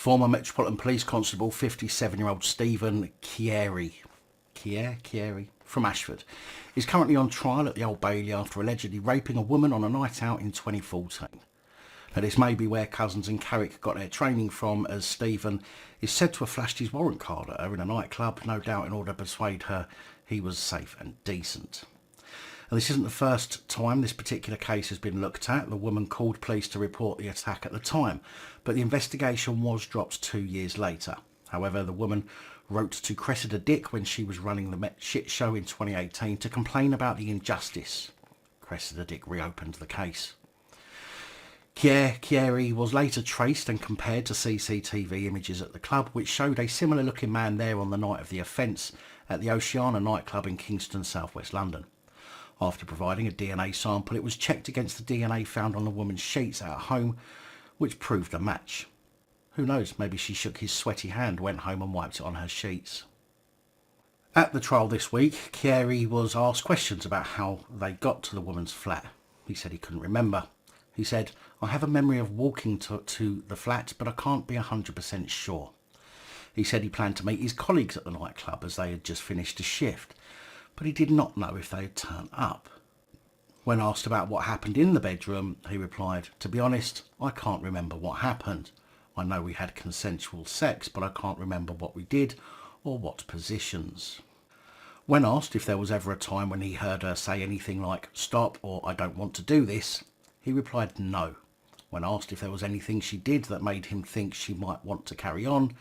Former Metropolitan Police Constable 57-year-old Stephen Kyere from Ashford is currently on trial at the Old Bailey after allegedly raping a woman on a night out in 2014. Now, this may be where Cousins and Carrick got their training from, as Stephen is said to have flashed his warrant card at her in a nightclub, no doubt in order to persuade her he was safe and decent. And this isn't the first time this particular case has been looked at. The woman called police to report the attack at the time, but the investigation was dropped 2 years later. However, the woman wrote to Cressida Dick when she was running the Met Shit Show in 2018 to complain about the injustice. Cressida Dick reopened the case. Kyere was later traced and compared to CCTV images at the club, which showed a similar looking man there on the night of the offence at the Oceana nightclub in Kingston, southwest London. After providing a DNA sample, it was checked against the DNA found on the woman's sheets at home, which proved a match. Who knows, maybe she shook his sweaty hand, went home and wiped it on her sheets. At the trial this week, Kyere was asked questions about how they got to the woman's flat. He said he couldn't remember. He said, "I have a memory of walking to the flat, but I can't be 100% sure." He said he planned to meet his colleagues at the nightclub as they had just finished a shift, but he did not know if they had turned up. When asked about what happened in the bedroom, he replied, "To be honest, I can't remember what happened. I know we had consensual sex, but I can't remember what we did or what positions." When asked if there was ever a time when he heard her say anything like "stop" or "I don't want to do this," he replied no. When asked if there was anything she did that made him think she might want to carry on,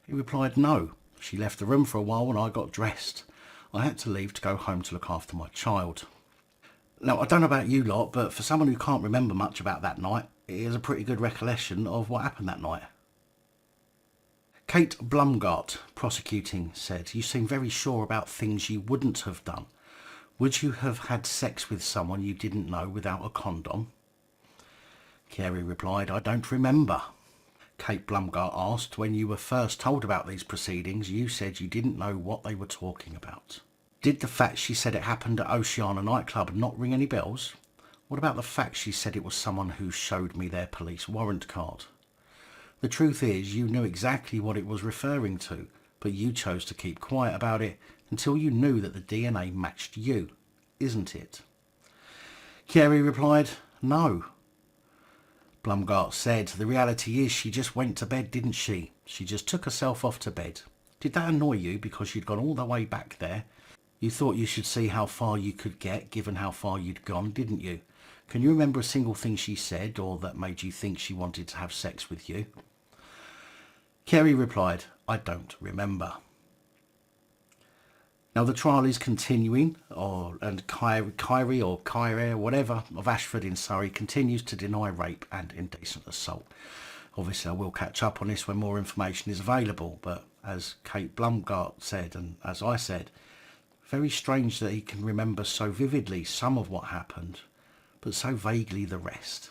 he replied no. "She left the room for a while when I got dressed. I had to leave to go home to look after my child." Now, I don't know about you lot, but for someone who can't remember much about that night, it is a pretty good recollection of what happened that night. Kate Blumgart, prosecuting, said, "You seem very sure about things you wouldn't have done. Would you have had sex with someone you didn't know without a condom?" Kyere replied, "I don't remember." Kate Blumgart asked, "When you were first told about these proceedings, you said you didn't know what they were talking about. Did the fact she said it happened at Oceana nightclub not ring any bells? What about the fact she said it was someone who showed me their police warrant card? The truth is, you knew exactly what it was referring to, but you chose to keep quiet about it until you knew that the DNA matched you, isn't it?" Kyere replied, "No." Blumgart said, "The reality is she just went to bed, didn't she? She just took herself off to bed. Did that annoy you because you'd gone all the way back there? You thought you should see how far you could get given how far you'd gone, didn't you? Can you remember a single thing she said or that made you think she wanted to have sex with you?" Kyere replied, "I don't remember." Now, the trial is continuing, and Kyere, whatever, of Ashford in Surrey continues to deny rape and indecent assault. Obviously, I will catch up on this when more information is available, but as Kate Blumgart said, and as I said, very strange that he can remember so vividly some of what happened, but so vaguely the rest.